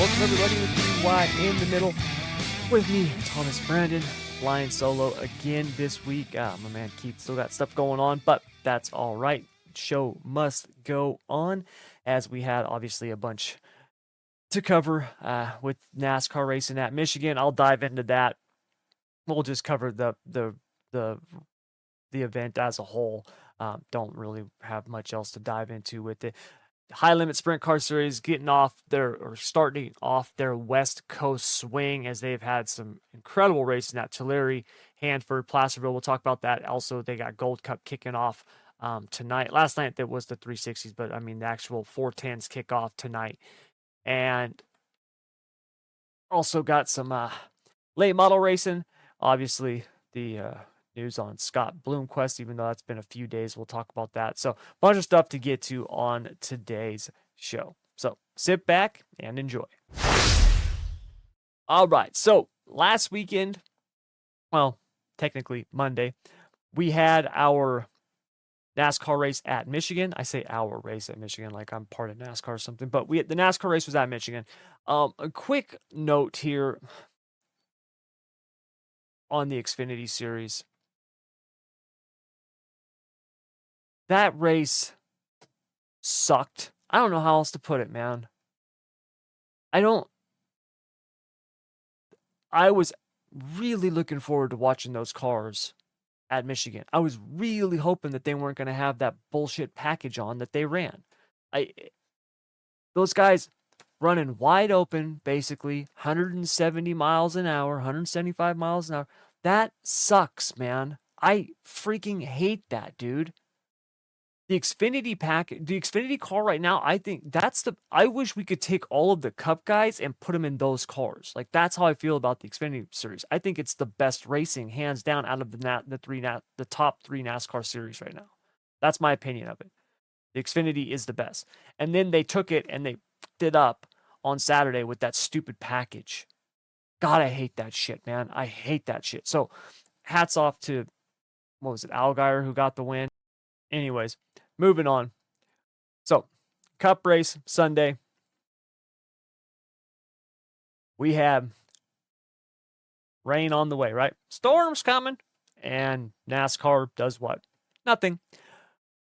Welcome everybody to DY in the middle with me, Thomas Brandon, flying solo again this week. My man Keith still got stuff going on, but that's all right. Show must go on, as we had obviously a bunch to cover with NASCAR racing at Michigan. I'll dive into that. We'll just cover the event as a whole. Don't really have much else to dive into with it. High Limit Sprint Car Series starting off their West Coast swing, as they've had some incredible racing at Tulare, Hanford, Placerville. We'll talk about that. Also, they got Gold Cup kicking off tonight. Last night that was the 360s, but I mean the actual 410s kick off tonight. And also got some late model racing. Obviously, the news on Scott Bloomquist, even though that's been a few days. We'll talk about that. So, a bunch of stuff to get to on today's show. So, sit back and enjoy. All right. So, last weekend, well, technically Monday, we had our NASCAR race at Michigan. I say our race at Michigan like I'm part of NASCAR or something, but the NASCAR race was at Michigan. A quick note here on the Xfinity Series. That race sucked. I don't know how else to put it, man. I was really looking forward to watching those cars at Michigan. I was really hoping that they weren't going to have that bullshit package on that they ran. Those guys running wide open, basically 170 miles an hour, 175 miles an hour. That sucks, man. I freaking hate that, dude. The Xfinity car right now, I think I wish we could take all of the Cup guys and put them in those cars. Like, that's how I feel about the Xfinity Series. I think it's the best racing, hands down, out of the top three NASCAR series right now. That's my opinion of it. The Xfinity is the best. And then they took it and they fucked it up on Saturday with that stupid package. God, I hate that shit, man. I hate that shit. So, hats off to, what was it, Allgaier, who got the win. Anyways, moving on. So, Cup race Sunday. We have rain on the way, right? Storm's coming. And NASCAR does what? Nothing.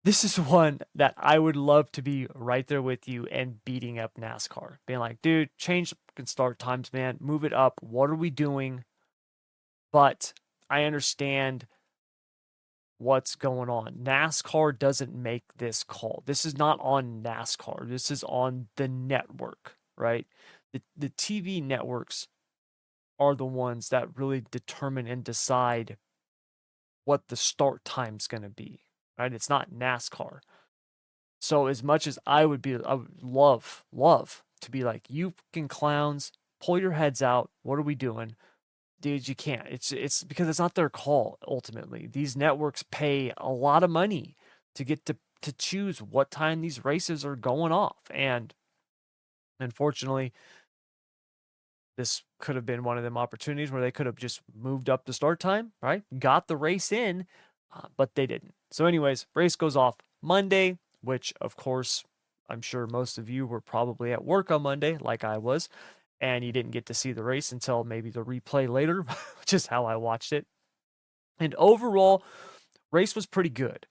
This is one that I would love to be right there with you and beating up NASCAR. Being like, dude, change the start times, man. Move it up. What are we doing? But I understand what's going on. NASCAR doesn't make this call. This is not on NASCAR. This is on the network, right? The TV networks are the ones that really determine and decide what the start time's going to be, right? It's not NASCAR. So as much as I would love to be like, you fucking clowns, pull your heads out. What are we doing? Dude, you can't. It's because it's not their call, ultimately. These networks pay a lot of money to get to choose what time these races are going off. And unfortunately, this could have been one of them opportunities where they could have just moved up the start time, right? Got the race in, but they didn't. So anyways, race goes off Monday, which, of course, I'm sure most of you were probably at work on Monday, like I was. And you didn't get to see the race until maybe the replay later, which is how I watched it. And overall, race was pretty good.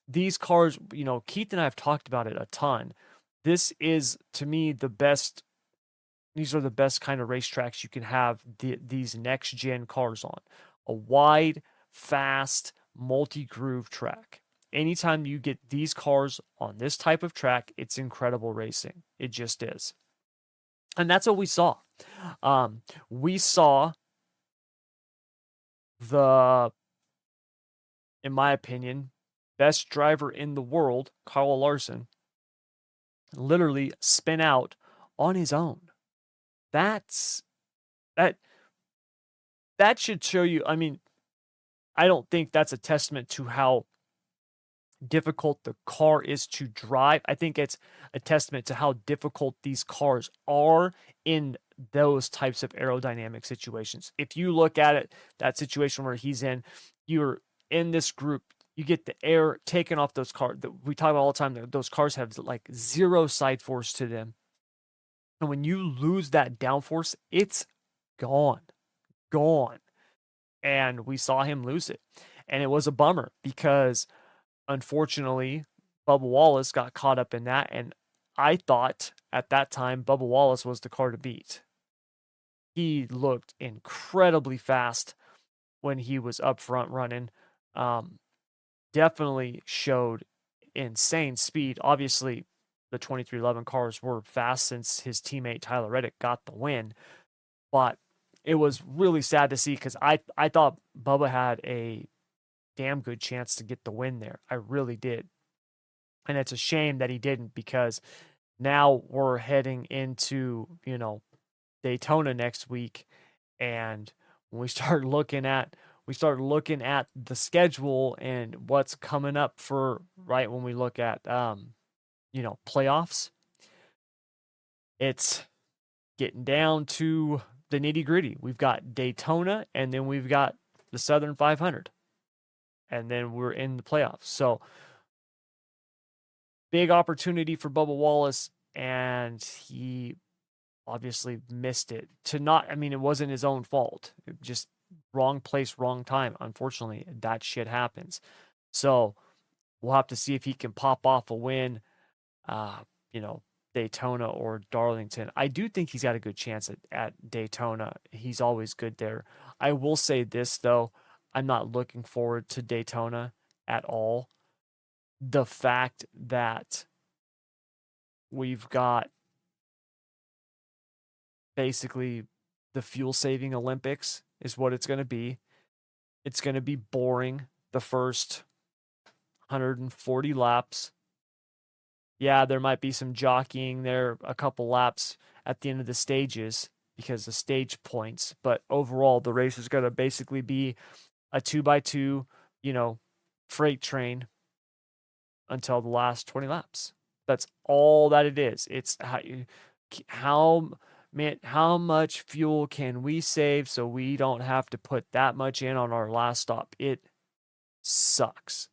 These cars, Keith and I have talked about it a ton. This is, to me, the best. These are the best kind of racetracks you can have these next-gen cars on. A wide, fast, multi-groove track. Anytime you get these cars on this type of track, it's incredible racing. It just is. And that's what we saw. We saw in my opinion, best driver in the world, Kyle Larson, literally spin out on his own. That should show you. I mean, I don't think that's a testament to how difficult the car is to drive. I think it's a testament to how difficult these cars are in those types of aerodynamic situations. If you look at it, that situation where he's in, you're in this group, you get the air taken off those cars. We talk about all the time, those cars have like zero side force to them. And when you lose that downforce, it's gone. Gone. And we saw him lose it. And it was a bummer because unfortunately, Bubba Wallace got caught up in that. And I thought at that time Bubba Wallace was the car to beat. He looked incredibly fast when he was up front running. Definitely showed insane speed. Obviously, the 2311 cars were fast since his teammate Tyler Reddick got the win. But it was really sad to see because I thought Bubba had a damn good chance to get the win there. I really did. And it's a shame that he didn't because now we're heading into, Daytona next week. And when we start looking at the schedule and what's coming up for right when we look at playoffs, it's getting down to the nitty-gritty. We've got Daytona and then we've got the Southern 500. And then we're in the playoffs. So big opportunity for Bubba Wallace, and he obviously missed it. It wasn't his own fault. Just wrong place, wrong time. Unfortunately, that shit happens. So we'll have to see if he can pop off a win, Daytona or Darlington. I do think he's got a good chance at Daytona. He's always good there. I will say this, though. I'm not looking forward to Daytona at all. The fact that we've got basically the fuel-saving Olympics is what it's going to be. It's going to be boring the first 140 laps. Yeah, there might be some jockeying there, a couple laps at the end of the stages because of stage points. But overall, the race is going to basically be a 2x2, freight train until the last 20 laps. That's all that it is. It's how much fuel can we save so we don't have to put that much in on our last stop. It sucks.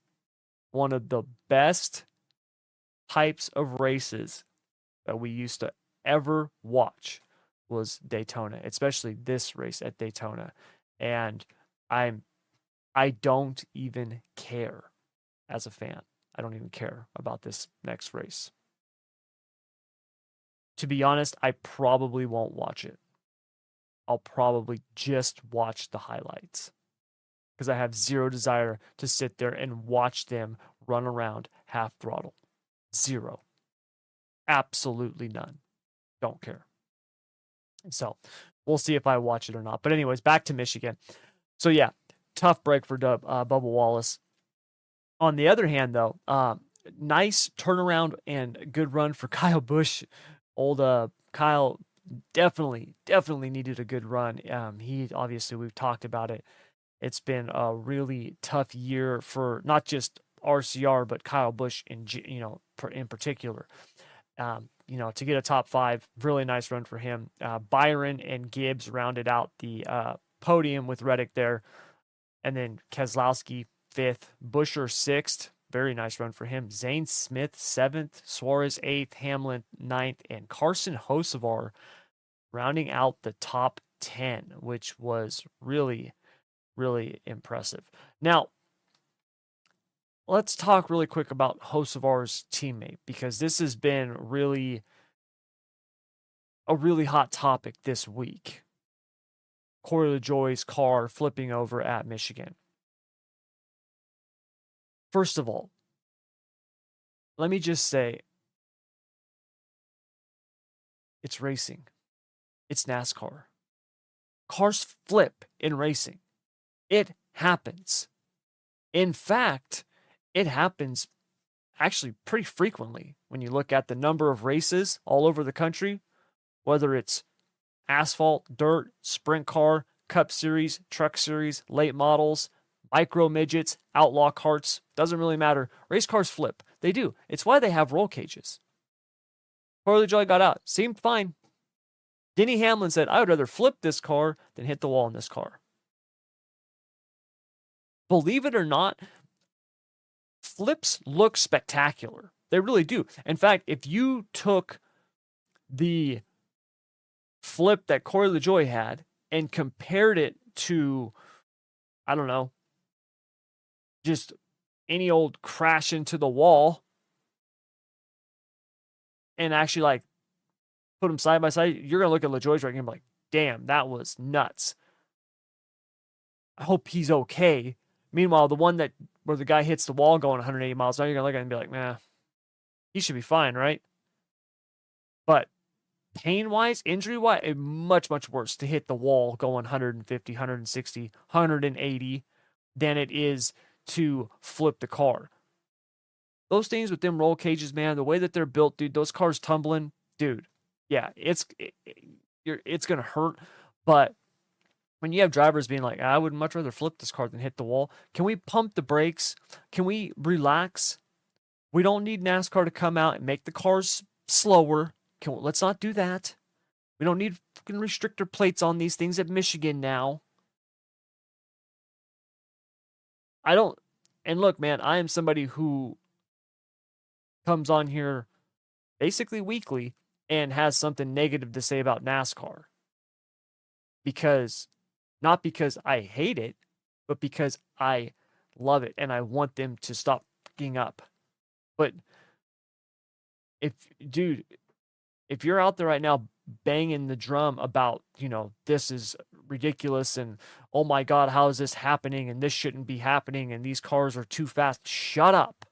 One of the best types of races that we used to ever watch was Daytona, especially this race at Daytona. And I don't even care as a fan. I don't even care about this next race. To be honest, I probably won't watch it. I'll probably just watch the highlights because I have zero desire to sit there and watch them run around half throttle. Zero. Absolutely none. Don't care. So we'll see if I watch it or not. But anyways, back to Michigan. So yeah, tough break for Bubba Wallace. On the other hand, though, nice turnaround and good run for Kyle Busch. Old Kyle definitely needed a good run. He obviously, we've talked about it. It's been a really tough year for not just RCR but Kyle Busch in particular. To get a top 5, really nice run for him. Byron and Gibbs rounded out the podium with Reddick there, and then Keselowski 5th, Buescher 6th. Very nice run for him. Zane Smith 7th, Suarez 8th, Hamlin 9th, and Carson Hocevar rounding out the top 10, which was really, really impressive. Now, let's talk really quick about Hocevar's teammate because this has been a really hot topic this week. Corey LaJoie's car flipping over at Michigan. First of all, let me just say, it's racing. It's NASCAR. Cars flip in racing. It happens. In fact, it happens actually pretty frequently when you look at the number of races all over the country, whether it's asphalt, dirt, sprint car, Cup Series, Truck Series, late models, micro midgets, outlaw carts, doesn't really matter. Race cars flip. They do. It's why they have roll cages. Corey LaJoie got out. Seemed fine. Denny Hamlin said, I would rather flip this car than hit the wall in this car. Believe it or not, flips look spectacular. They really do. In fact, if you took the flip that Corey LaJoie had and compared it to, I don't know, just any old crash into the wall and actually like put them side by side, you're going to look at LaJoie's right and be like, damn, that was nuts. I hope he's okay. Meanwhile, the one that where the guy hits the wall going 180 miles an hour, you're going to look at it and be like, nah, he should be fine, right? But pain-wise, injury-wise, much, much worse to hit the wall going 150, 160, 180 than it is to flip the car. Those things with them roll cages, man, the way that they're built, dude, those cars tumbling, dude, yeah, it's going to hurt. But when you have drivers being like, I would much rather flip this car than hit the wall, can we pump the brakes? Can we relax? We don't need NASCAR to come out and make the cars slower. Let's not do that. We don't need fucking restrictor plates on these things at Michigan now. And look, man, I am somebody who comes on here basically weekly and has something negative to say about NASCAR. Not because I hate it, but because I love it and I want them to stop fucking up. But if you're out there right now banging the drum about, this is ridiculous and oh my God, how is this happening? And this shouldn't be happening. And these cars are too fast. Shut up.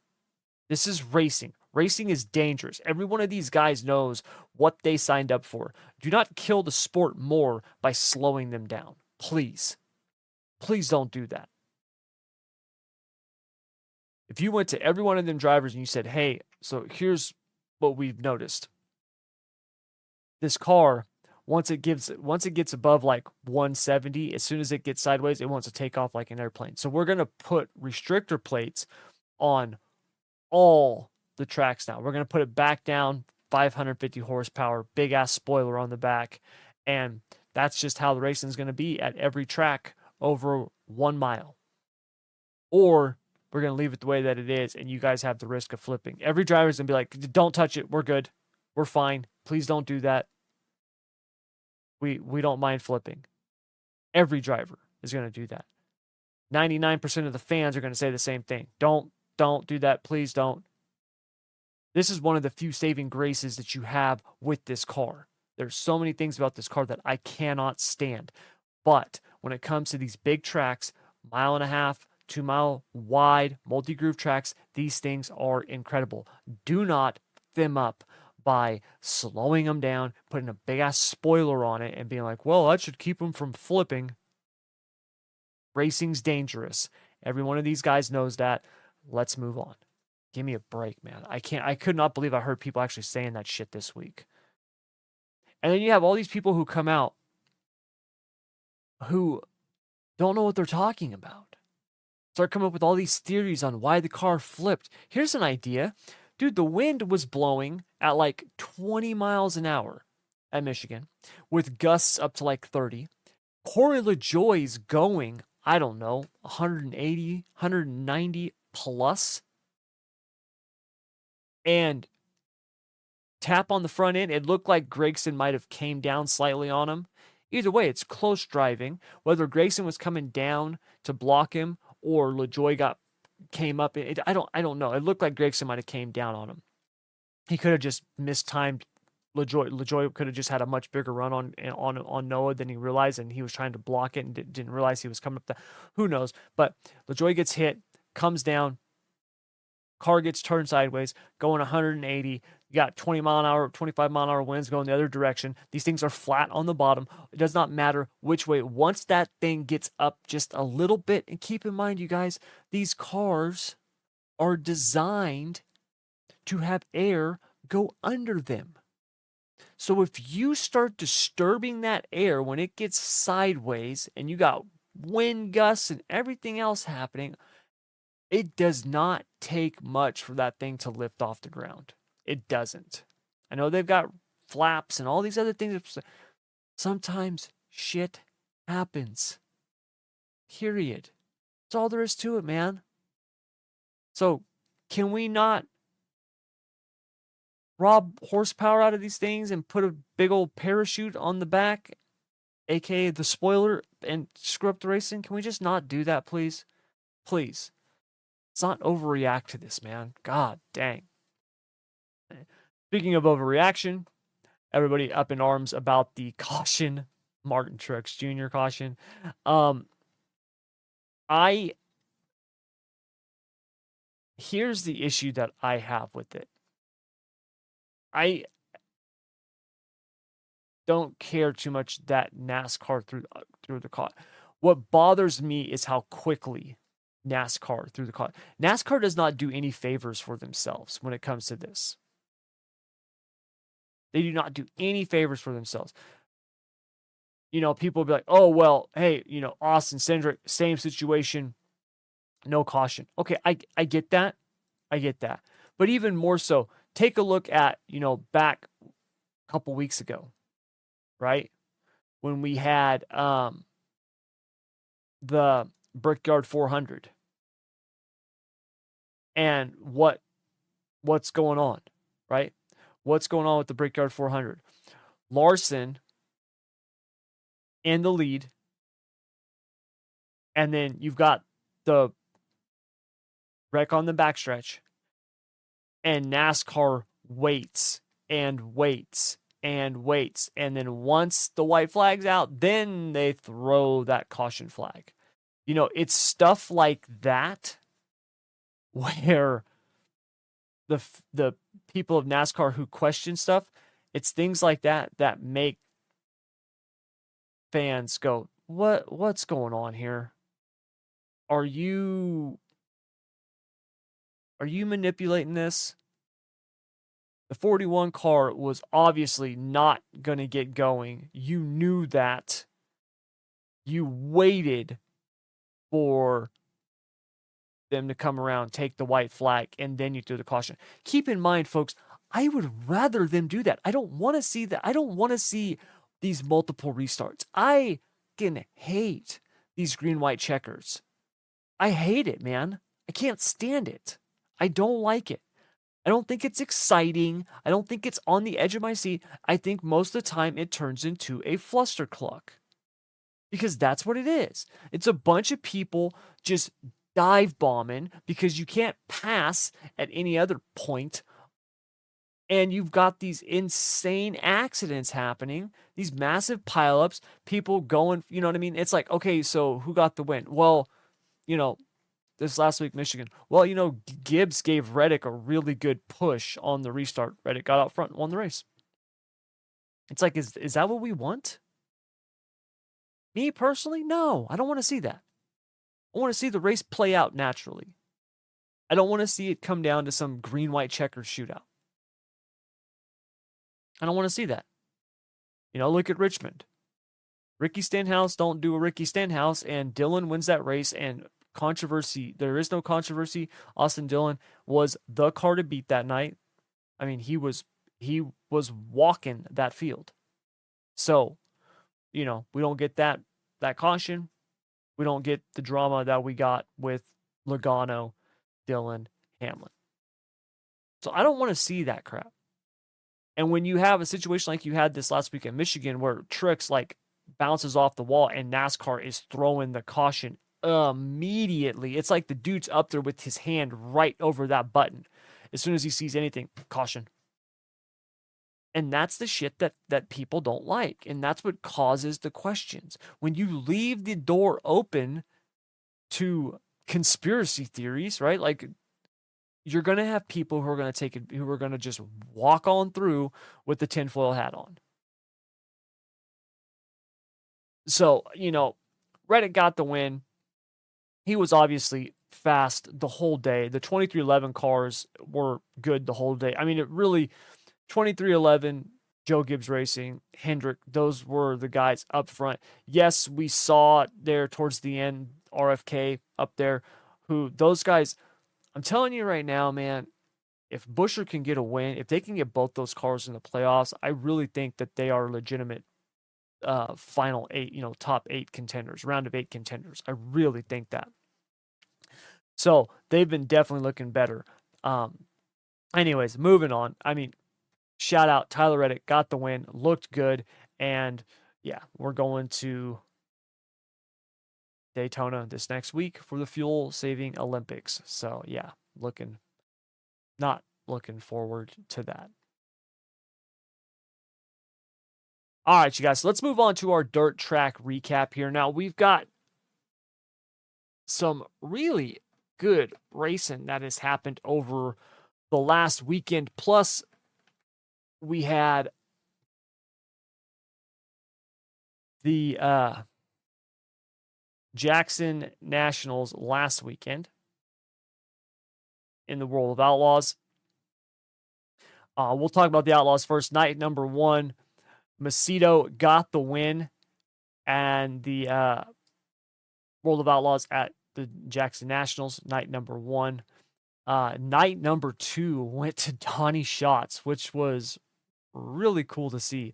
This is racing. Racing is dangerous. Every one of these guys knows what they signed up for. Do not kill the sport more by slowing them down. Please. Please don't do that. If you went to every one of them drivers and you said, hey, so here's what we've noticed. This car, once it gets above like 170, as soon as it gets sideways, it wants to take off like an airplane. So we're going to put restrictor plates on all the tracks now. We're going to put it back down, 550 horsepower, big ass spoiler on the back. And that's just how the racing is going to be at every track over 1 mile. Or we're going to leave it the way that it is, and you guys have the risk of flipping. Every driver's going to be like, don't touch it. We're good. We're fine. Please don't do that. We don't mind flipping. Every driver is going to do that. 99% of the fans are going to say the same thing. Don't do that. Please don't. This is one of the few saving graces that you have with this car. There's so many things about this car that I cannot stand. But when it comes to these big tracks, 1.5 miles, 2 mile wide, multi-groove tracks, these things are incredible. Do not them up by slowing them down, putting a big ass spoiler on it and being like, well, that should keep them from flipping. Racing's dangerous. Every one of these guys knows that. Let's move on. Give me a break, man. I could not believe I heard people actually saying that shit this week. And then you have all these people who come out who don't know what they're talking about. Start coming up with all these theories on why the car flipped. Here's an idea. Dude, the wind was blowing at like 20 miles an hour at Michigan with gusts up to like 30. Corey LaJoie's going, I don't know, 180, 190 plus. And tap on the front end, it looked like Gragson might have came down slightly on him. Either way, it's close driving. Whether Gragson was coming down to block him or LaJoie came up, I don't know. It looked like Gragson might have came down on him. He could have just mistimed LaJoie. LaJoie could have just had a much bigger run on Noah than he realized, and he was trying to block it and didn't realize he was coming up. Who knows? But LaJoie gets hit, comes down, car gets turned sideways, going 180. You got 20 mile an hour, 25 mile an hour winds going the other direction. These things are flat on the bottom. It does not matter which way. Once that thing gets up just a little bit, and keep in mind, you guys, these cars are designed to have air go under them. So if you start disturbing that air when it gets sideways and you got wind gusts and everything else happening, it does not take much for that thing to lift off the ground. It doesn't. I know they've got flaps and all these other things. Sometimes shit happens. Period. That's all there is to it, man. So can we not rob horsepower out of these things and put a big old parachute on the back, aka the spoiler, and screw up the racing? Can we just not do that, please? Please. Let's not overreact to this, man. God dang. Speaking of overreaction, everybody up in arms about the caution, Martin Truex Jr. caution. Here's the issue that I have with it. I don't care too much that NASCAR through the car. What bothers me is how quickly NASCAR through the car. NASCAR does not do any favors for themselves when it comes to this. They do not do any favors for themselves. People will be like, oh, well, hey, Austin Cindric, same situation, no caution. Okay, I get that. I get that. But even more so, take a look at, back a couple weeks ago, right? When we had the Brickyard 400. And what's going on, right? What's going on with the Brickyard 400? Larson in the lead. And then you've got the wreck on the backstretch. And NASCAR waits and waits and waits. And then once the white flag's out, then they throw that caution flag. It's stuff like that where the people of NASCAR who question stuff, it's things like that that make fans go, what's going on here? Are you manipulating this? The 41 car was obviously not going to get going. You knew that. You waited for them to come around, take the white flag, and then you threw the caution. Keep in mind, folks, I would rather them do that. I don't want to see that. I don't want to see these multiple restarts. I can hate these green-white checkers. I hate it, man. I can't stand it. I don't like it. I don't think it's exciting. I don't think it's on the edge of my seat. I think most of the time it turns into a flustercluck. Because that's what it is. It's a bunch of people just dive bombing because you can't pass at any other point. And you've got these insane accidents happening, these massive pileups, people going, you know what I mean? It's like, okay, so who got the win? Well, this last week, Michigan. Well, Gibbs gave Reddick a really good push on the restart. Reddick got out front and won the race. It's like, is that what we want? Me personally, no, I don't want to see that. I want to see the race play out naturally. I don't want to see it come down to some green-white checker shootout. I don't want to see that. Look at Richmond. Ricky Stenhouse don't do a Ricky Stenhouse, and Dillon wins that race, and controversy. There is no controversy. Austin Dillon was the car to beat that night. I mean, he was walking that field. So, we don't get that caution. We don't get the drama that we got with Logano, Dillon, Hamlin. So I don't want to see that crap. And when you have a situation like you had this last week in Michigan where Truex bounces off the wall and NASCAR is throwing the caution immediately. It's like the dude's up there with his hand right over that button. As soon as he sees anything, caution. And that's the shit that people don't like. And that's what causes the questions. When you leave the door open to conspiracy theories, right? Like, you're going to have people who are going to take it, who are going to just walk on through with the tinfoil hat on. So, Reddick got the win. He was obviously fast the whole day. The 2311 cars were good the whole day. I mean, it really, 2311, Joe Gibbs Racing, Hendrick, those were the guys up front. Yes, we saw there towards the end, RFK up there, who those guys, I'm telling you right now, man, if Buescher can get a win, if they can get both those cars in the playoffs, I really think that they are legitimate final 8, top 8 contenders, round of 8 contenders. I really think that. So they've been definitely looking better. Anyways, moving on. I mean, shout out Tyler Reddick, got the win, looked good, and yeah, we're going to Daytona this next week for the fuel saving Olympics. So yeah, not looking forward to that. All right, you guys, so let's move on to our dirt track recap here. Now, we've got some really good racing that has happened over the last weekend. Plus, we had the Jackson Nationals last weekend in the World of Outlaws. We'll talk about the Outlaws first. Night number 1, Macedo got the win, and the World of Outlaws at the Jackson Nationals, night number 1. Night number 2 went to Donny Schatz, which was really cool to see.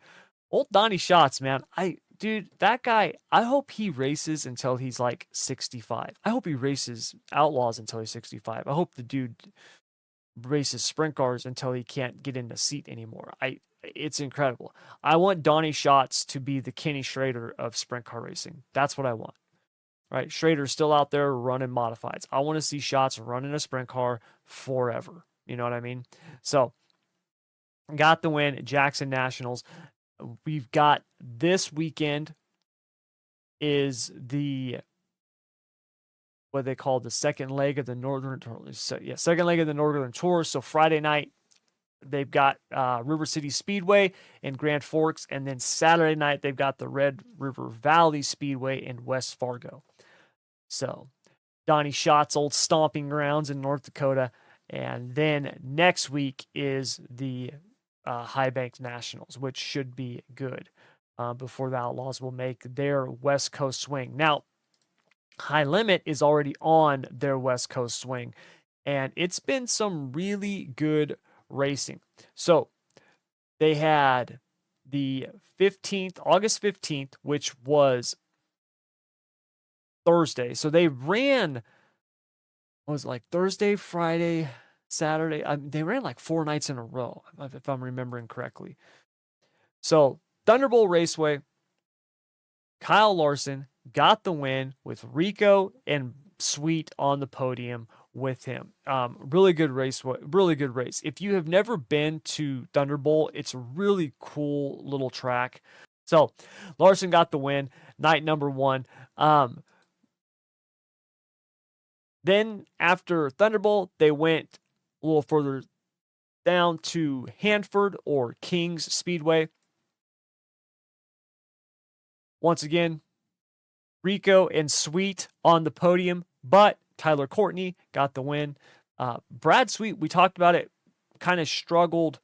Old Donny Schatz, man. Dude, that guy, I hope he races until he's like 65. I hope he races Outlaws until he's 65. I hope the dude races sprint cars until he can't get in the seat anymore. It's incredible. I want Donny Schatz to be the Kenny Schrader of sprint car racing. That's what I want. Right? Schrader's still out there running modifieds. I want to see Schatz running a sprint car forever. You know what I mean? So, got the win at Jackson Nationals. We've got this weekend is what they call the second leg of the Northern Tour. Second leg of the Northern Tour. So Friday night, they've got River City Speedway in Grand Forks. And then Saturday night, they've got the Red River Valley Speedway in West Fargo. So Donny Schatz, old stomping grounds in North Dakota. And then next week is the High Bank Nationals, which should be good before the Outlaws will make their West Coast swing. Now, High Limit is already on their West Coast swing, and it's been some really good racing. So they had the 15th, August 15th, which was Thursday. So they ran, what was it, like Thursday, Friday, Saturday? They ran like 4 nights in a row, if I'm remembering correctly. So Thunderbolt Raceway, Kyle Larson got the win with Rico and Sweet on the podium with him. Really good race. Really good race. If you have never been to Thunderbolt, it's a really cool little track. So Larson got the win, night number 1. Then after Thunderbolt, they went a little further down to Hanford or Kings Speedway. Once again, Rico and Sweet on the podium, but Tyler Courtney got the win. Brad Sweet, we talked about it, kind of struggled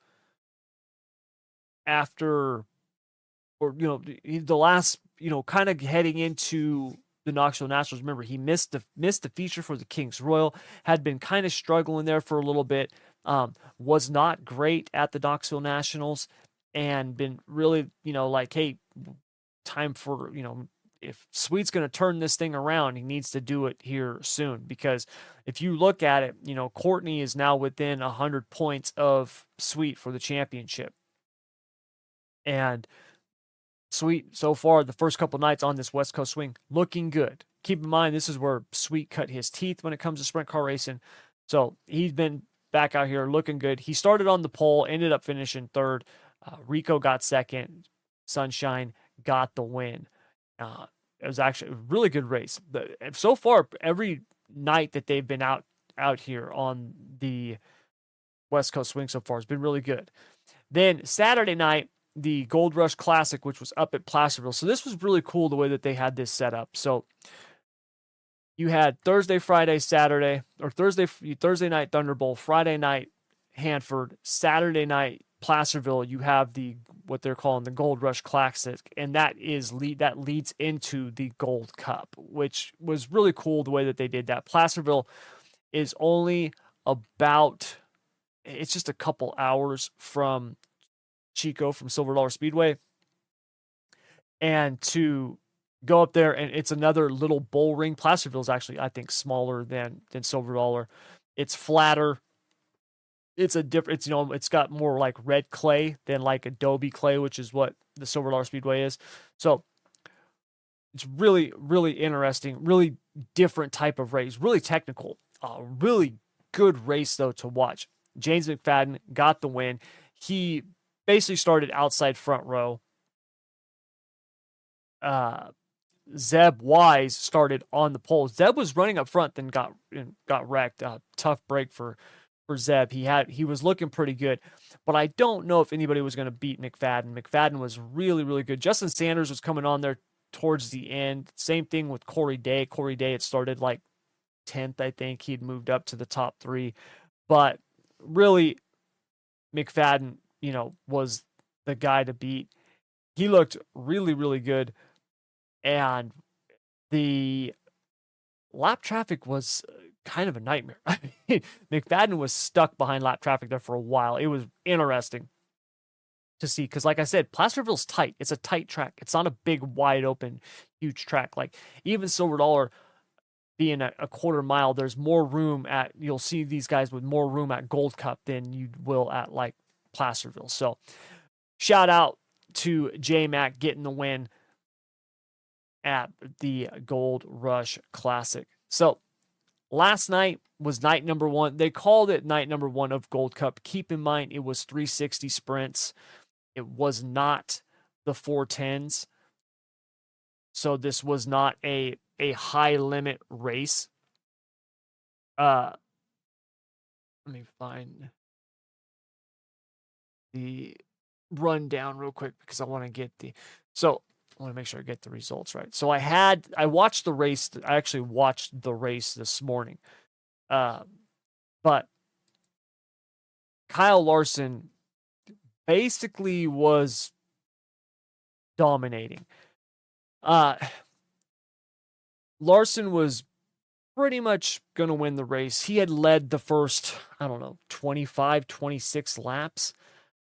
after, or, the last, kind of heading into the Knoxville Nationals. Remember, he missed the feature for the Kings Royal, had been kind of struggling there for a little bit, was not great at the Knoxville Nationals, and been really, like, hey, time for, if Sweet's going to turn this thing around, he needs to do it here soon. Because if you look at it, Courtney is now within 100 points of Sweet for the championship. And Sweet, so far, the first couple nights on this West Coast swing, looking good. Keep in mind, this is where Sweet cut his teeth when it comes to sprint car racing. So he's been back out here looking good. He started on the pole, ended up finishing 3rd. Rico got 2nd. Sunshine got the win. It was actually a really good race. So far, every night that they've been out here on the West Coast swing so far has been really good. Then Saturday night, the Gold Rush Classic, which was up at Placerville. So this was really cool the way that they had this set up. So you had Thursday, Friday, Saturday, or Thursday night Thunderbolt, Friday night Hanford, Saturday night Placerville. You have what they're calling the Gold Rush Classic, and that leads into the Gold Cup, which was really cool the way that they did that. Placerville is only it's just a couple hours from Chico, from Silver Dollar Speedway, and to go up there, and it's another little bull ring. Placerville is actually, I think, smaller than Silver Dollar. It's flatter. it's a different, it's, it's got more like red clay than like Adobe clay, which is what the Silver Dollar Speedway is. So it's really, really interesting, really different type of race, really technical, really good race though to watch. James McFadden got the win. He basically started outside front row. Zeb Wise started on the pole. Zeb was running up front, then got wrecked. Tough break for Zeb. He was looking pretty good, but I don't know if anybody was going to beat McFadden. McFadden was really, really good. Justin Sanders was coming on there towards the end. Same thing with Corey Day. Corey Day, it started like 10th, I think. He'd moved up to the top 3, but really McFadden, was the guy to beat. He looked really, really good. And the lap traffic was kind of a nightmare. I mean, McFadden was stuck behind lap traffic there for a while. It was interesting to see because, like I said, Placerville's tight. It's a tight track. It's not a big, wide open, huge track. Like even Silver Dollar being a quarter mile, there's more room you'll see these guys with more room at Gold Cup than you will at like Placerville. So shout out to J-Mac getting the win at the Gold Rush Classic. So last night was night number 1. They called it night number 1 of Gold Cup. Keep in mind, it was 360 sprints. It was not the 410s. So this was not a high limit race. Let me find the rundown real quick because I want to make sure I get the results right. So I watched the race. I actually watched the race this morning. But Kyle Larson basically was dominating. Larson was pretty much going to win the race. He had led the first, 25, 26 laps.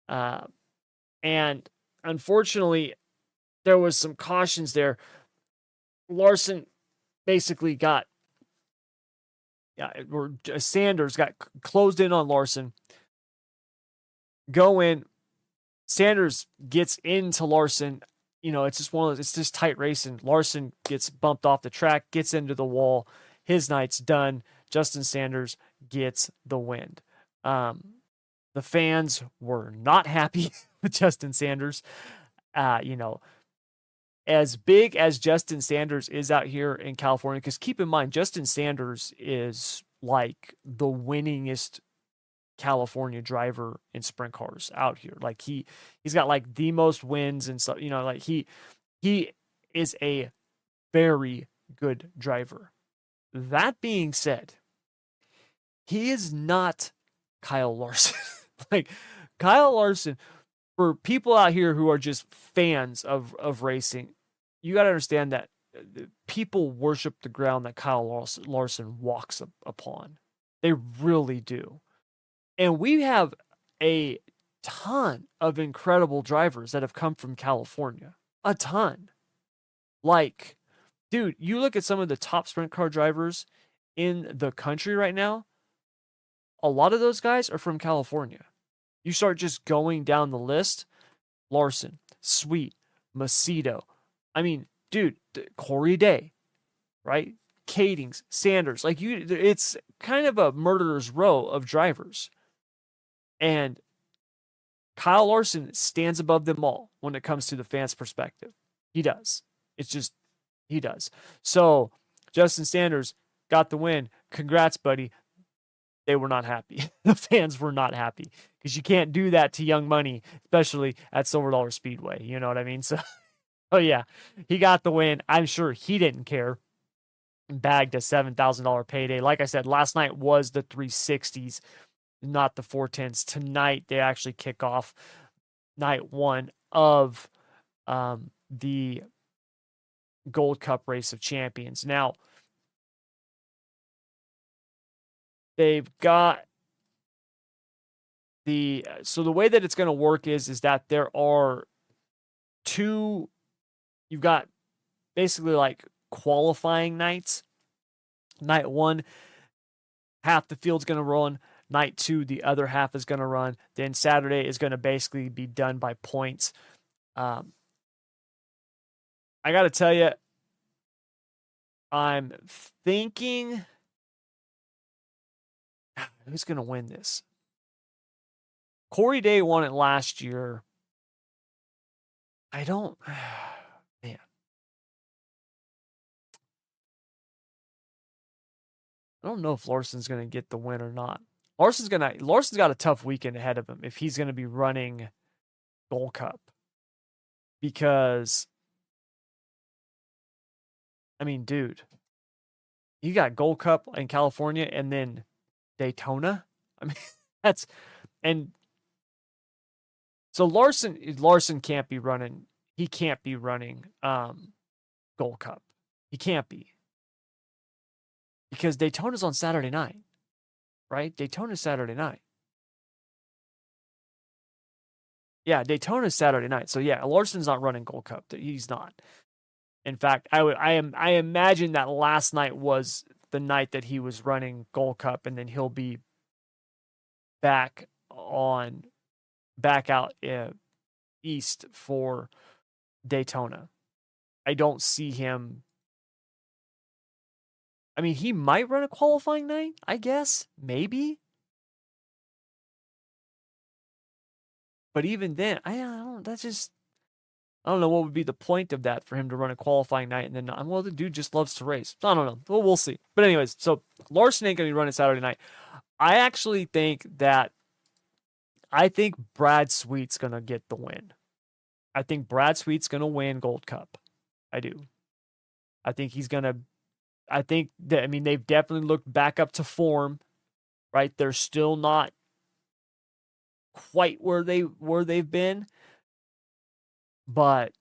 And unfortunately, there was some cautions there. Larson basically Sanders got closed in on Larson. Go in. Sanders gets into Larson. It's just it's just tight racing. Larson gets bumped off the track, gets into the wall. His night's done. Justin Sanders gets the win. The fans were not happy with Justin Sanders. As big as Justin Sanders is out here in California, because keep in mind, Justin Sanders is like the winningest California driver in sprint cars out here. Like he's got like the most wins and stuff, like he is a very good driver. That being said, he is not Kyle Larson. Like Kyle Larson, for people out here who are just fans of racing, you got to understand that people worship the ground that Kyle Larson walks upon. They really do. And we have a ton of incredible drivers that have come from California. A ton. Like, dude, you look at some of the top sprint car drivers in the country right now, a lot of those guys are from California. You start just going down the list, Larson, Sweet, Macedo. I mean, dude, Corey Day, right? Kadings, Sanders. Like it's kind of a murderer's row of drivers. And Kyle Larson stands above them all when it comes to the fans' perspective. He does. He does. So Justin Sanders got the win. Congrats, buddy. They were not happy. The fans were not happy because you can't do that to Young Money, especially at Silver Dollar Speedway. You know what I mean? So, oh yeah, he got the win. I'm sure he didn't care. Bagged a $7,000 payday. Like I said, last night was the 360s, not the 410s. Tonight, they actually kick off night 1 of the Gold Cup Race of Champions. Now, they've got so the way that it's going to work is that there are you've got basically like qualifying nights. Night 1, half the field's going to run Night 2, the other half is going to run. Then Saturday is going to basically be done by points. I got to tell you, I'm thinking, who's going to win this? Corey Day won it last year. Man. I don't know if Larson's going to get the win or not. Larson's got a tough weekend ahead of him if he's going to be running Gold Cup. Because, I mean, dude, you got Gold Cup in California and then Daytona. I mean, and so Larson can't be running. He can't be running Gold Cup. He can't be. Because Daytona's on Saturday night, right? Daytona's Saturday night. Yeah, Daytona's Saturday night. So yeah, Larson's not running Gold Cup. He's not. In fact, I imagine that last night was the night that he was running Gold Cup, and then he'll be back out east for Daytona. I don't see him. I mean, he might run a qualifying night, I guess, maybe. But even then, I don't know what would be the point of that for him to run a qualifying night and then not. Well, the dude just loves to race. I don't know. Well, we'll see. But anyways, so Larson ain't going to be running Saturday night. I actually think Brad Sweet's going to get the win. I think Brad Sweet's going to win Gold Cup. I do. I think he's going to. They've definitely looked back up to form, right? They're still not quite where they've been, but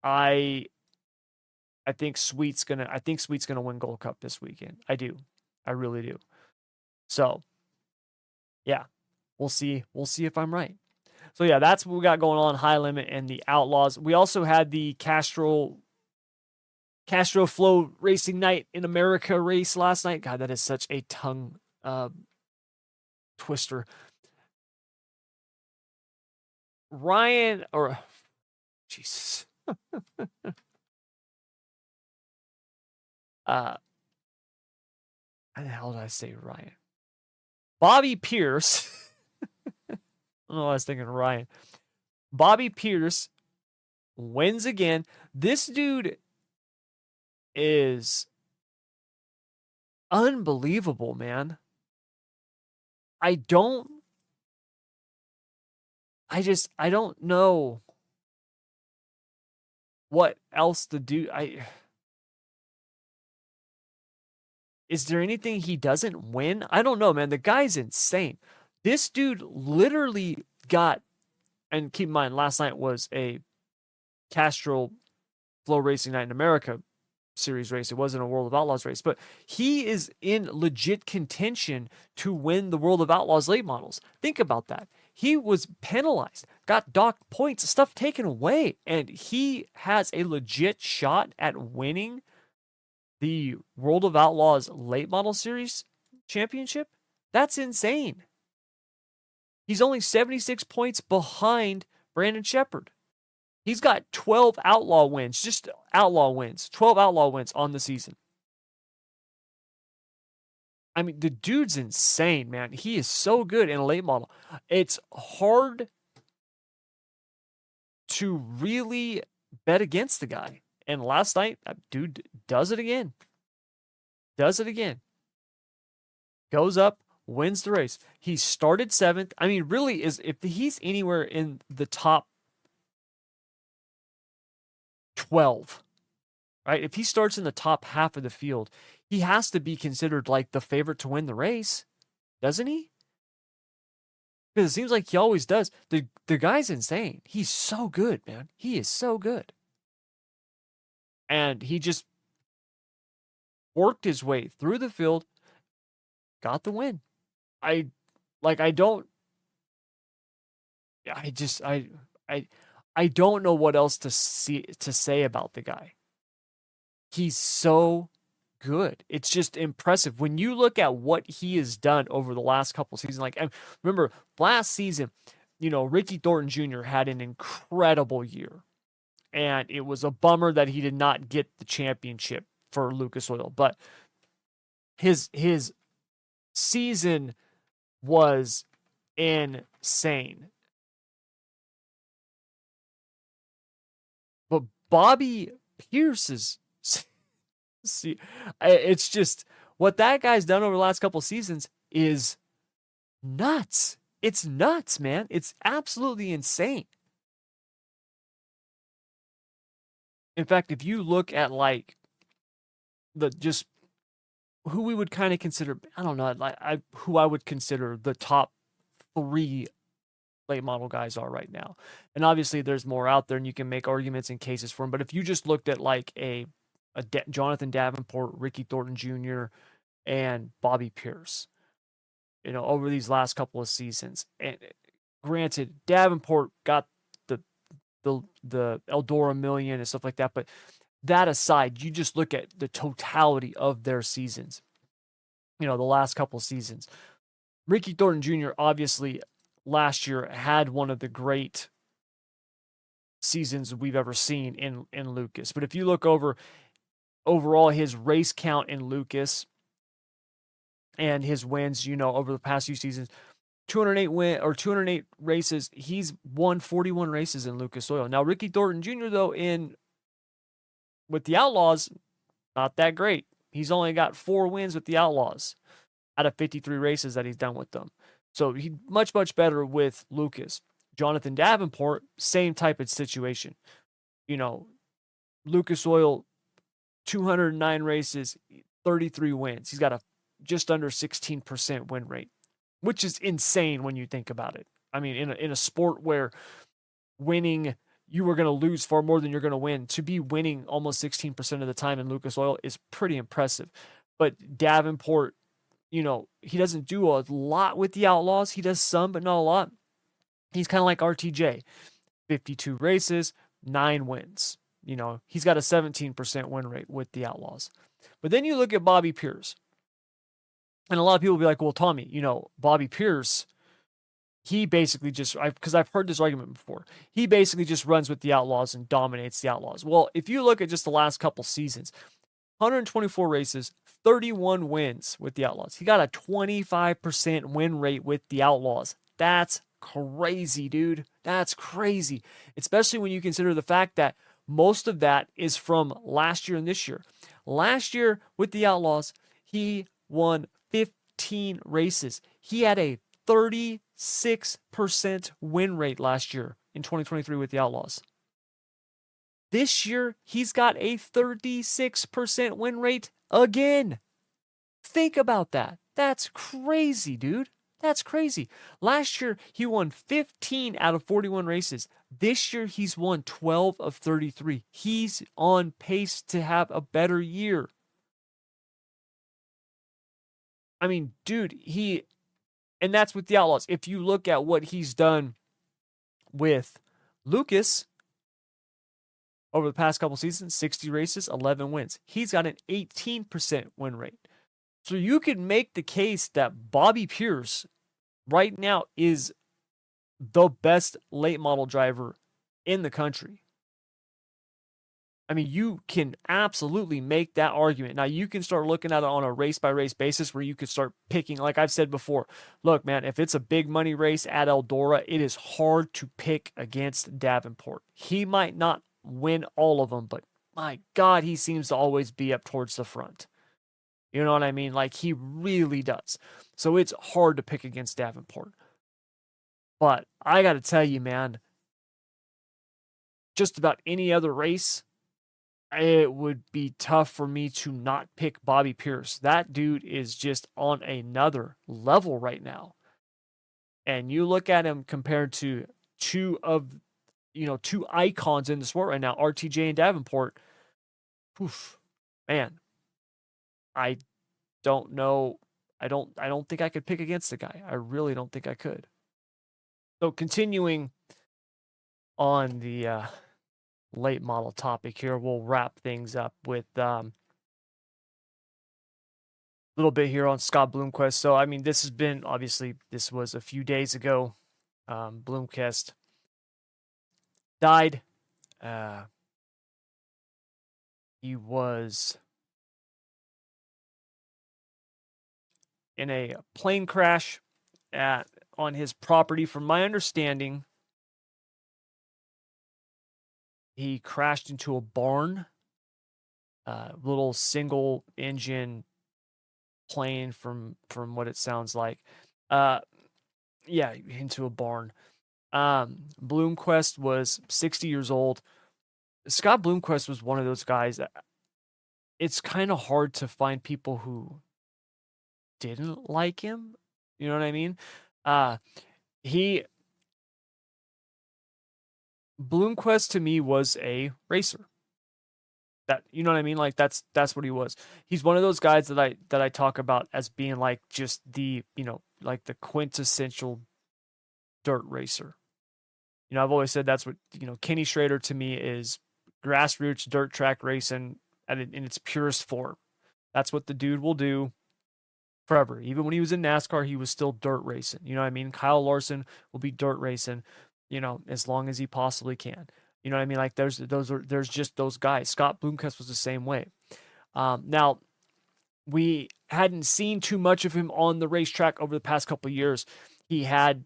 I think Sweet's gonna win Gold Cup this weekend. I do. I really do. So, yeah, we'll see. We'll see if I'm right. So yeah, that's what we got going on. High Limit and the Outlaws. We also had the Castro Flow Racing Night in America race last night. God, that is such a tongue twister. Ryan, or Jesus. How the hell did I say Ryan? Bobby Pierce. I don't know why I was thinking Ryan. Bobby Pierce wins again. This dude is unbelievable, man. I don't know what else to do. Is there anything he doesn't win? I don't know, man. The guy's insane. This dude literally got, and keep in mind, last night was a Castro Flow Racing Night in America series race. It wasn't a World of Outlaws race, but he is in legit contention to win the World of Outlaws late models. Think about that. He was penalized, got docked points, stuff taken away, and he has a legit shot at winning the World of Outlaws late model series championship. That's insane. He's only 76 points behind Brandon Sheppard. He's got 12 outlaw wins, just outlaw wins, 12 outlaw wins on the season. I mean, the dude's insane, man. He is so good in a late model. It's hard to really bet against the guy. And last night, that dude does it again. Goes up, wins the race. He started 7th. I mean, really, if he's anywhere in the top 12, right? If he starts in the top half of the field, he has to be considered like the favorite to win the race, doesn't he? Because it seems like he always does. The guy's insane. He's so good, man. He is so good. And he just worked his way through the field, got the win. I don't know what else to say about the guy. He's so good. It's just impressive. When you look at what he has done over the last couple seasons, like, and remember last season, Ricky Thornton Jr. had an incredible year. And it was a bummer that he did not get the championship for Lucas Oil. But his season was insane. But Bobby Pierce's see, it's just what that guy's done over the last couple seasons is nuts. It's nuts, man. It's absolutely insane. In fact, if you look at like the just who we would kind of consider, I don't know, like who I would consider the top 3 late model guys are right now. And obviously there's more out there and you can make arguments and cases for them. But if you just looked at like a Jonathan Davenport, Ricky Thornton Jr., and Bobby Pierce, over these last couple of seasons, and granted, Davenport got the Eldora Million and stuff like that, but that aside, you just look at the totality of their seasons, the last couple of seasons. Ricky Thornton Jr. obviously last year had one of the great seasons we've ever seen in Lucas. But if you look overall his race count in Lucas and his wins, over the past few seasons, 208 races, he's won 41 races in Lucas Oil. Now Ricky Thornton Jr. though with the Outlaws, not that great. He's only got 4 wins with the Outlaws out of 53 races that he's done with them. So he much better with Lucas. Jonathan Davenport, same type of situation. Lucas Oil, 209 races, 33 wins. He's got a just under 16% win rate, which is insane when you think about it. I mean, in a sport where winning, you are going to lose far more than you're going to win. To be winning almost 16% of the time in Lucas Oil is pretty impressive. But Davenport, he doesn't do a lot with the Outlaws. He does some, but not a lot. He's kind of like RTJ. 52 races, 9 wins. He's got a 17% win rate with the Outlaws. But then you look at Bobby Pierce. And a lot of people will be like, well, Tommy, Bobby Pierce, he basically just, because I've heard this argument before, he basically just runs with the Outlaws and dominates the Outlaws. Well, if you look at just the last couple seasons, 124 races, 31 wins with the Outlaws. He got a 25% win rate with the Outlaws. That's crazy, dude. That's crazy. Especially when you consider the fact that most of that is from last year and this year. Last year with the Outlaws, he won 15 races. He had a 36% win rate last year in 2023 with the Outlaws. This year, he's got a 36% win rate again. Think about that. That's crazy, dude. That's crazy. Last year, he won 15 out of 41 races. This year, he's won 12 of 33. He's on pace to have a better year. I mean, dude, and that's with the Outlaws. If you look at what he's done with Lucas over the past couple seasons, 60 races, 11 wins. He's got an 18% win rate. So you could make the case that Bobby Pierce right now is the best late model driver in the country. I mean, you can absolutely make that argument. Now, you can start looking at it on a race-by-race basis where you could start picking, like I've said before, look, man, if it's a big money race at Eldora, it is hard to pick against Davenport. He might not win all of them, but my God, he seems to always be up towards the front. You know what I mean? Like, he really does. So it's hard to pick against Davenport. But I got to tell you, man, just about any other race, it would be tough for me to not pick Bobby Pierce. That dude is just on another level right now. And you look at him compared to two icons in the sport right now, RTJ and Davenport. Oof, man, I don't know. I don't think I could pick against the guy. I really don't think I could. So continuing on the late model topic here, we'll wrap things up with little bit here on Scott Bloomquist. So, I mean, this has been, obviously, this was a few days ago. Bloomquist died. He was in a plane crash on his property. From my understanding, he crashed into a barn, little single engine plane from what it sounds like. Yeah, into a barn. Bloomquist was 60 years old. Scott Bloomquist was one of those guys that it's kind of hard to find people who didn't like him. You know what I mean? Bloomquist to me was a racer. That, you know what I mean? Like that's what he was. He's one of those guys that I talk about as being like just the, like the quintessential dirt racer. I've always said that's what, Kenny Schrader to me is grassroots dirt track racing in its purest form. That's what the dude will do forever. Even when he was in NASCAR, he was still dirt racing. You know what I mean? Kyle Larson will be dirt racing, as long as he possibly can. You know what I mean? Like there's just those guys. Scott Bloomquist was the same way. Now, we hadn't seen too much of him on the racetrack over the past couple of years. He had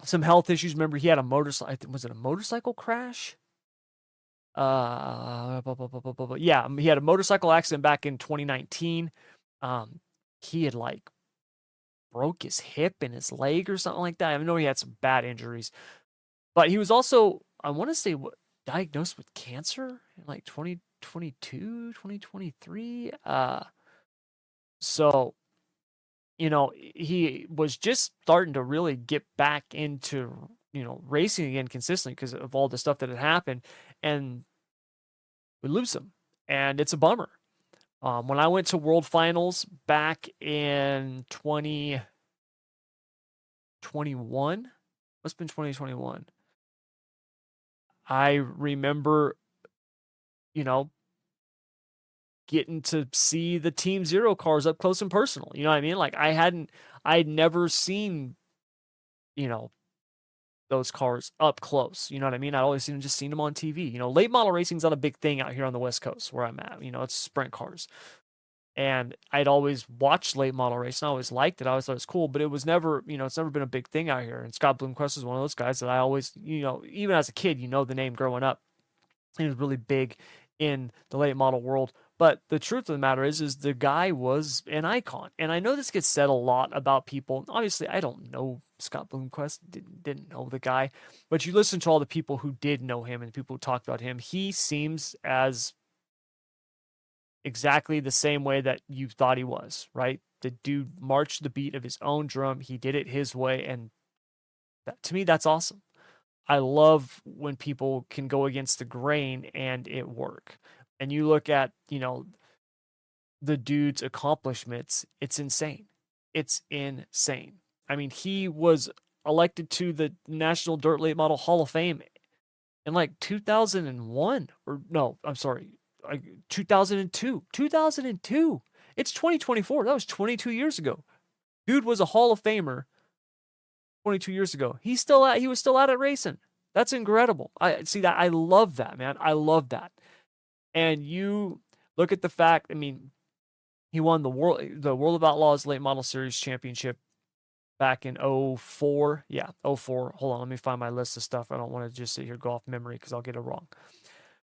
some health issues. Remember, he had a motorcycle. Was it a motorcycle crash? Yeah, he had a motorcycle accident back in 2019. He had like broke his hip and his leg or something like that. I know he had some bad injuries, but he was also, I want to say, diagnosed with cancer in like 2022, 2023. So, he was just starting to really get back into, racing again consistently because of all the stuff that had happened, and we lose him, and it's a bummer. When I went to World Finals back in 2021, must have been 2021. I remember, getting to see the Team Zero cars up close and personal. You know what I mean? Like I'd never seen, those cars up close. You know what I mean? I'd always just seen them on TV. Late model racing's not a big thing out here on the West Coast where I'm at. It's sprint cars. And I'd always watched late model racing. I always liked it. I always thought it was cool, but it was never, it's never been a big thing out here. And Scott Bloomquist is one of those guys that I always, even as a kid, the name growing up. He was really big in the late model world. But the truth of the matter is the guy was an icon. And I know this gets said a lot about people. Obviously, I don't know Scott Bloomquist, didn't know the guy. But you listen to all the people who did know him and people who talked about him, he seems as exactly the same way that you thought he was, right? The dude marched the beat of his own drum. He did it his way. And to me, that's awesome. I love when people can go against the grain and it work. And you look at, the dude's accomplishments, it's insane. It's insane. I mean, he was elected to the National Dirt Late Model Hall of Fame in like 2001 or no, I'm sorry, 2002. 2002. It's 2024. That was 22 years ago. Dude was a Hall of Famer 22 years ago. He was still out at racing. That's incredible. I see that. I love that, man. I love that. And you look at the fact, I mean, he won the World of Outlaws Late Model Series Championship back in 04. Yeah, 04. Hold on, let me find my list of stuff. I don't want to just sit here go off memory because I'll get it wrong.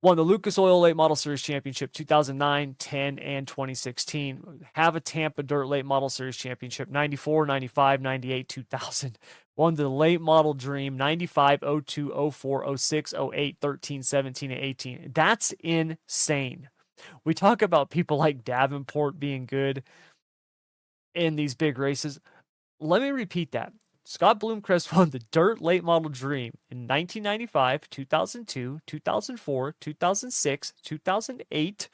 Won the Lucas Oil Late Model Series Championship 2009, 10, and 2016. Have a Tampa Dirt Late Model Series Championship 94, 95, 98, 2000. Won the Late Model Dream 95, 02, 04, 06, 08, 13, 17, and 18. That's insane. We talk about people like Davenport being good in these big races. Let me repeat that. Scott Bloomquist won the Dirt Late Model Dream in 1995, 2002, 2004, 2006, 2008,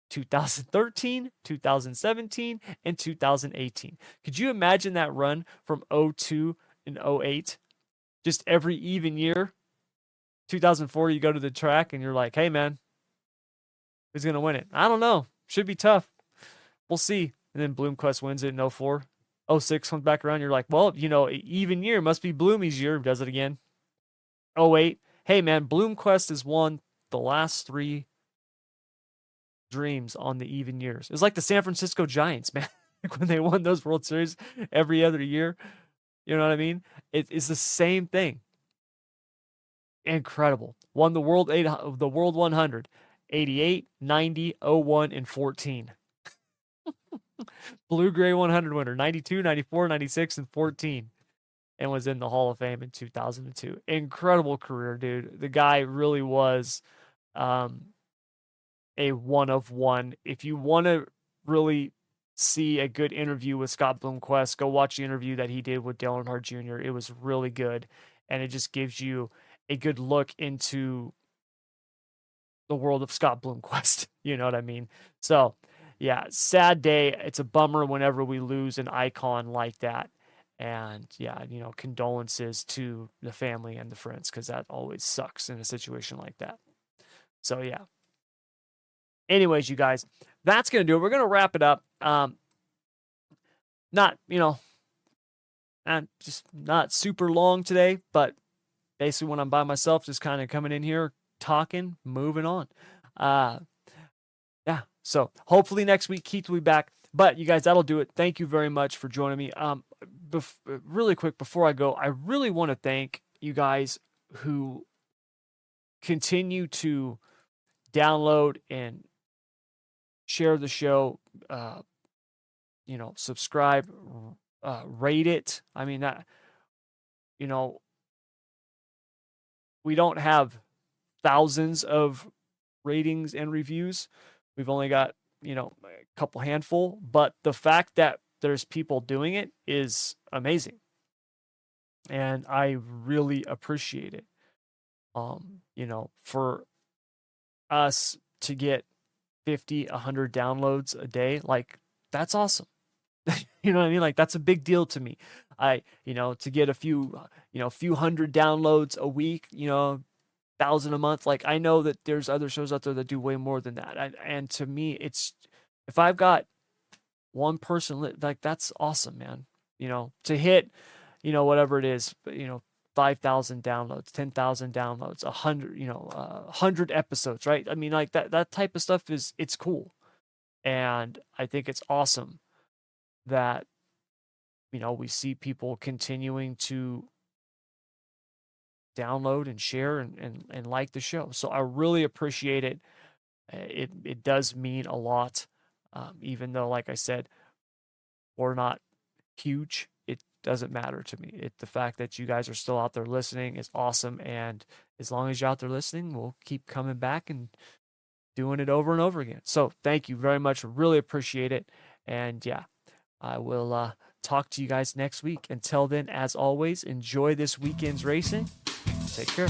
2013, 2017, and 2018. Could you imagine that run from 02 and 08? Just every even year. 2004, you go to the track and you're like, hey, man, who's going to win it? I don't know. Should be tough. We'll see. and then Bloomquist wins it in 04. 06 comes back around. You're like, well, even year must be Bloomy's year. Does it again. 08. Hey, man, Bloomquist has won the last 3 dreams on the even years. It's like the San Francisco Giants, man. When they won those World Series every other year. You know what I mean? It's the same thing. Incredible. Won the World 100. 88, 90, 01, and 14. Blue Gray 100 winner. 92, 94, 96, and 14. And was in the Hall of Fame in 2002. Incredible career, dude. The guy really was a one of one. If you want to really see a good interview with Scott Bloomquist, go watch the interview that he did with Dale Earnhardt Jr. It was really good. And it just gives you a good look into the world of Scott Bloomquist. You know what I mean? So, yeah, sad day. It's a bummer whenever we lose an icon like that. And yeah, condolences to the family and the friends, because that always sucks in a situation like that. So, yeah. Anyways, you guys, that's going to do it. We're going to wrap it up. Just not super long today, but basically when I'm by myself, just kind of coming in here, talking, moving on. Yeah. So hopefully next week Keith will be back. But you guys, that'll do it. Thank you very much for joining me. Really quick before I go, I really want to thank you guys who continue to download and share the show, subscribe, rate it. I mean, that, we don't have thousands of ratings and reviews. We've only got, a couple handful, but the fact that there's people doing it is amazing. And I really appreciate it. For us to get 50, 100 downloads a day, like, that's awesome. You know what I mean? Like, that's a big deal to me. To get a few hundred downloads a week, 1,000 a month. Like, I know that there's other shows out there that do way more than that. And to me, if I've got one person, like, that's awesome, man. To hit, whatever it is, 5,000 downloads, 10,000 downloads, 100 episodes, right? I mean, like, that type of stuff it's cool. And I think it's awesome that, we see people continuing to download and share and like the show. So I really appreciate it. It does mean a lot. Even though, like I said, we're not huge, it doesn't matter to me. The fact that you guys are still out there listening is awesome. And as long as you're out there listening, we'll keep coming back and doing it over and over again. So thank you very much. Really appreciate it. And yeah, I will talk to you guys next week. Until then, as always, enjoy this weekend's racing. Take care.